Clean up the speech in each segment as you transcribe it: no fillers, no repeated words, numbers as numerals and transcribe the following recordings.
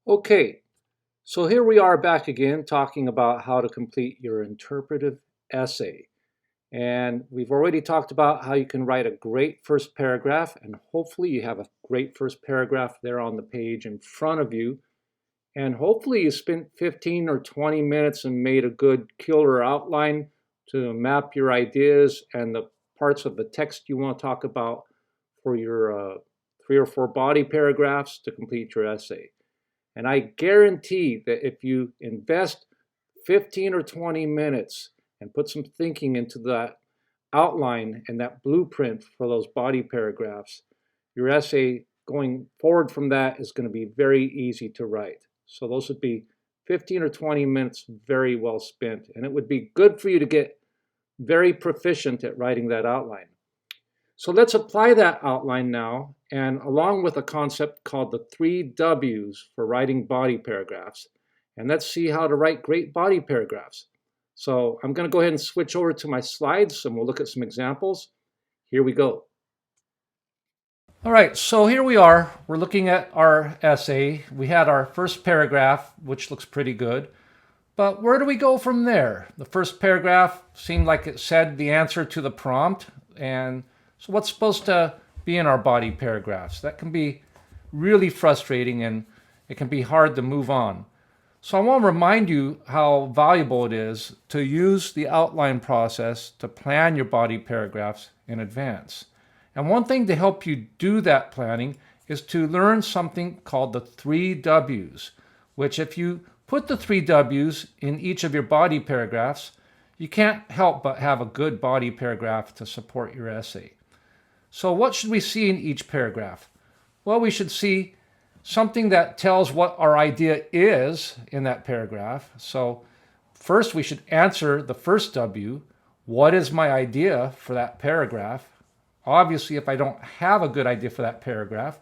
Okay, so here we are back again talking about how to complete your interpretive essay. And we've already talked about how you can write a great first paragraph, and hopefully you have a great first paragraph there on the page in front of you. And hopefully you spent 15 or 20 minutes and made a good killer outline to map your ideas and the parts of the text you want to talk about for your 3 or 4 body paragraphs to complete your essay. And I guarantee that if you invest 15 or 20 minutes and put some thinking into that outline and that blueprint for those body paragraphs, your essay going forward from that is going to be very easy to write. So those would be 15 or 20 minutes very well spent. And it would be good for you to get very proficient at writing that outline. So let's apply that outline now, and along with a concept called the 3 W's for writing body paragraphs. And let's see how to write great body paragraphs. So I'm going to go ahead and switch over to my slides and we'll look at some examples. Here we go. All right, so here we are. We're looking at our essay. We had our first paragraph, which looks pretty good. But where do we go from there? The first paragraph seemed like it said the answer to the prompt. And so what's supposed to be in our body paragraphs? That can be really frustrating and it can be hard to move on. So I want to remind you how valuable it is to use the outline process to plan your body paragraphs in advance. And one thing to help you do that planning is to learn something called the 3 W's, which if you put the 3 W's in each of your body paragraphs, you can't help but have a good body paragraph to support your essay. So what should we see in each paragraph? Well, we should see something that tells what our idea is in that paragraph. So first we should answer the first W. What is my idea for that paragraph? Obviously, if I don't have a good idea for that paragraph,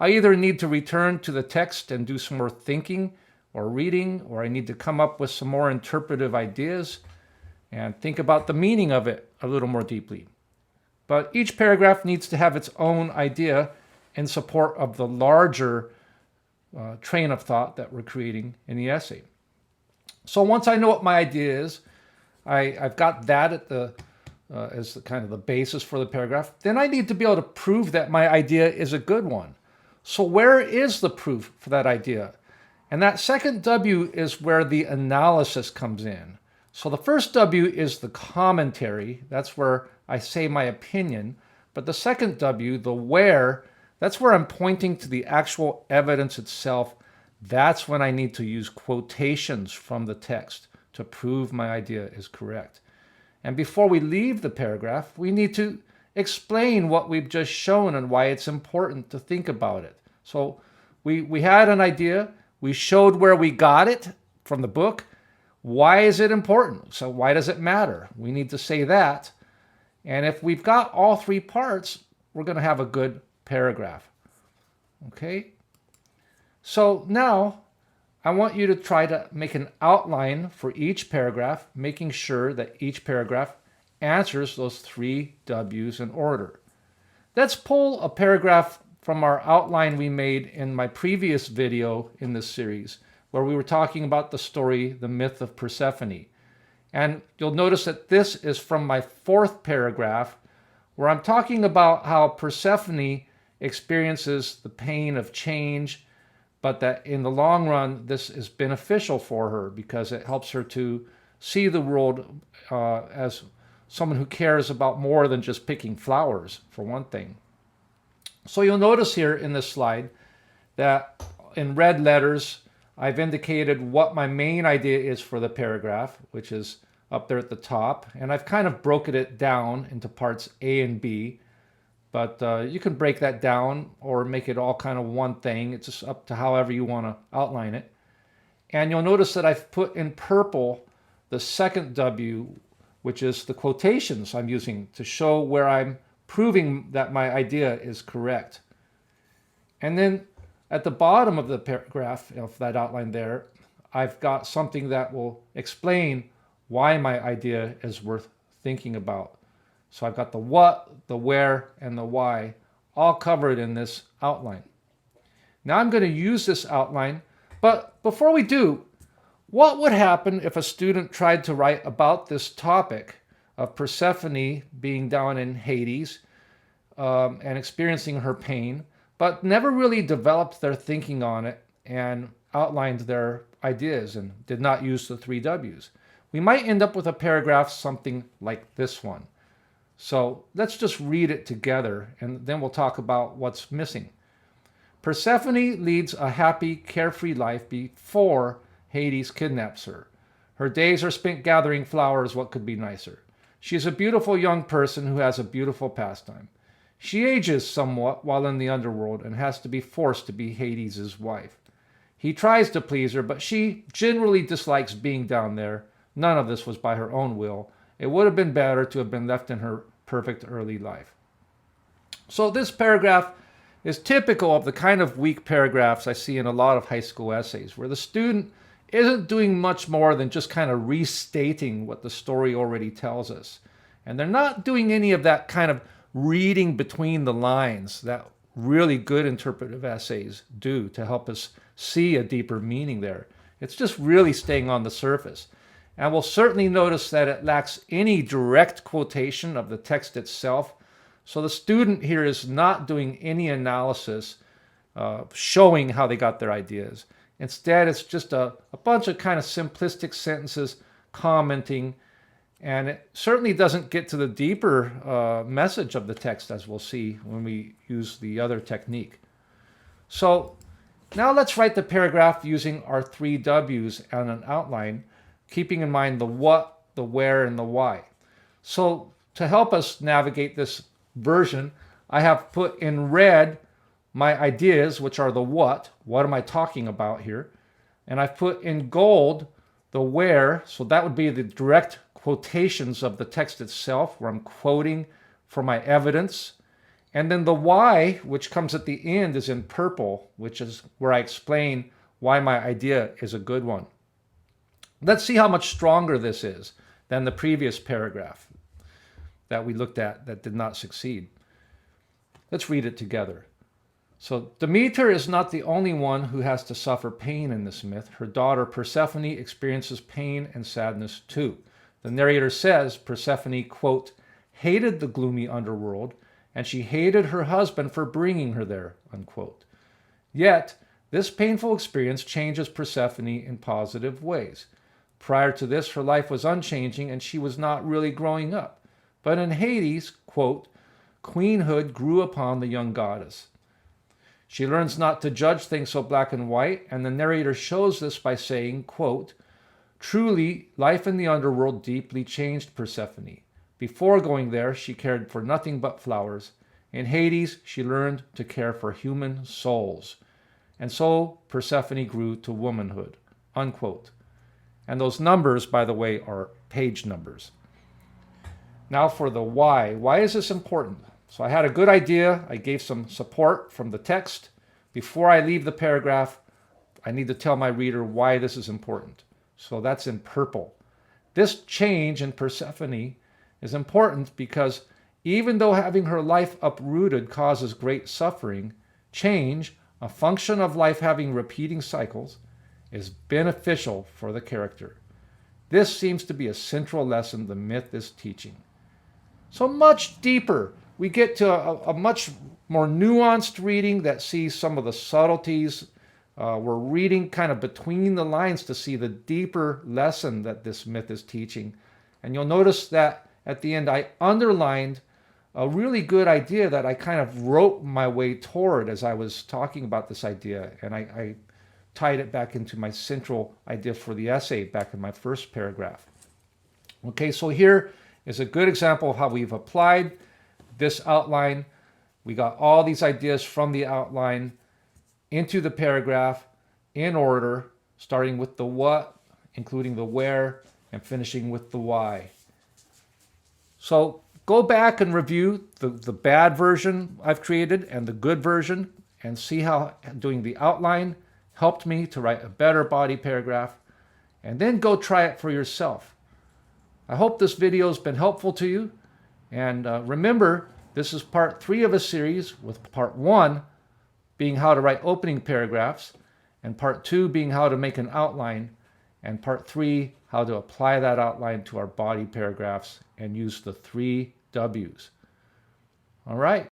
I either need to return to the text and do some more thinking or reading, or I need to come up with some more interpretive ideas and think about the meaning of it a little more deeply. But each paragraph needs to have its own idea in support of the larger train of thought that we're creating in the essay. So once I know what my idea is, I've got that at the as the kind of the basis for the paragraph, then I need to be able to prove that my idea is a good one. So where is the proof for that idea? And that second W is where the analysis comes in. So the first W is the commentary. That's where I say my opinion. But the second W, the where, that's where I'm pointing to the actual evidence itself. That's when I need to use quotations from the text to prove my idea is correct. And before we leave the paragraph, we need to explain what we've just shown and why it's important to think about it. So we had an idea. We showed where we got it from the book. Why is it important? So why does it matter? We need to say that. And if we've got all 3 parts, we're going to have a good paragraph. Okay? So now I want you to try to make an outline for each paragraph, making sure that each paragraph answers those 3 W's in order. Let's pull a paragraph from our outline we made in my previous video in this series, where we were talking about the story, The Myth of Persephone. And you'll notice that this is from my 4th paragraph, where I'm talking about how Persephone experiences the pain of change, but that in the long run, this is beneficial for her because it helps her to see the world as someone who cares about more than just picking flowers, for one thing. So you'll notice here in this slide that in red letters, I've indicated what my main idea is for the paragraph, which is up there at the top. And I've kind of broken it down into parts A and B. But you can break that down or make it all kind of one thing. It's just up to however you want to outline it. And you'll notice that I've put in purple the second W, which is the quotations I'm using to show where I'm proving that my idea is correct. And then at the bottom of the paragraph of that outline there, I've got something that will explain why my idea is worth thinking about. So I've got the what, the where, and the why all covered in this outline. Now I'm going to use this outline But before we do, what would happen if a student tried to write about this topic of Persephone being down in Hades and experiencing her pain, but never really developed their thinking on it and outlined their ideas and did not use the three W's? We might end up with a paragraph something like this one. So let's just read it together and then we'll talk about what's missing. Persephone leads a happy, carefree life before Hades kidnaps her. Her days are spent gathering flowers. What could be nicer? She is a beautiful young person who has a beautiful pastime. She ages somewhat while in the underworld and has to be forced to be Hades' wife. He tries to please her, but she generally dislikes being down there. None of this was by her own will. It would have been better to have been left in her perfect early life. So this paragraph is typical of the kind of weak paragraphs I see in a lot of high school essays, where the student isn't doing much more than just kind of restating what the story already tells us. And they're not doing any of that kind of reading between the lines that really good interpretive essays do to help us see a deeper meaning there. It's just really staying on the surface. And we'll certainly notice that it lacks any direct quotation of the text itself. So the student here is not doing any analysis showing how they got their ideas. Instead, it's just a bunch of kind of simplistic sentences commenting, and it certainly doesn't get to the deeper message of the text, as we'll see when we use the other technique. So now let's write the paragraph using our three W's and an outline, keeping in mind the what, the where, and the why. So to help us navigate this version, I have put in red my ideas, which are the what am I talking about here? And I've put in gold the where, so that would be the direct quotations of the text itself, where I'm quoting for my evidence. And then the why, which comes at the end, is in purple, which is where I explain why my idea is a good one. Let's see how much stronger this is than the previous paragraph that we looked at that did not succeed. Let's read it together. So Demeter is not the only one who has to suffer pain in this myth. Her daughter Persephone experiences pain and sadness too. The narrator says Persephone, quote, hated the gloomy underworld, and she hated her husband for bringing her there, unquote. Yet, this painful experience changes Persephone in positive ways. Prior to this, her life was unchanging and she was not really growing up. But in Hades, quote, queenhood grew upon the young goddess. She learns not to judge things so black and white, and the narrator shows this by saying, quote, truly, life in the underworld deeply changed Persephone. Before going there, she cared for nothing but flowers. In Hades, she learned to care for human souls. And so Persephone grew to womanhood, unquote. And those numbers, by the way, are page numbers. Now for the why. Why is this important? So I had a good idea. I gave some support from the text. Before I leave the paragraph, I need to tell my reader why this is important. So that's in purple. This change in Persephone is important because even though having her life uprooted causes great suffering, change, a function of life having repeating cycles, is beneficial for the character. This seems to be a central lesson the myth is teaching. So much deeper. We get to a much more nuanced reading that sees some of the subtleties. We're reading kind of between the lines to see the deeper lesson that this myth is teaching. And you'll notice that at the end I underlined a really good idea that I kind of wrote my way toward as I was talking about this idea. And I tied it back into my central idea for the essay back in my first paragraph. Okay, so here is a good example of how we've applied this outline. We got all these ideas from the outline into the paragraph in order, starting with the what, including the where, and finishing with the why. So go back and review the bad version I've created and the good version and see how doing the outline helped me to write a better body paragraph, and then go try it for yourself. I hope this video has been helpful to you. And remember, this is part 3 of a series, with part 1 being how to write opening paragraphs. and part 2 being how to make an outline, and part 3 how to apply that outline to our body paragraphs and use the 3 W's. All right,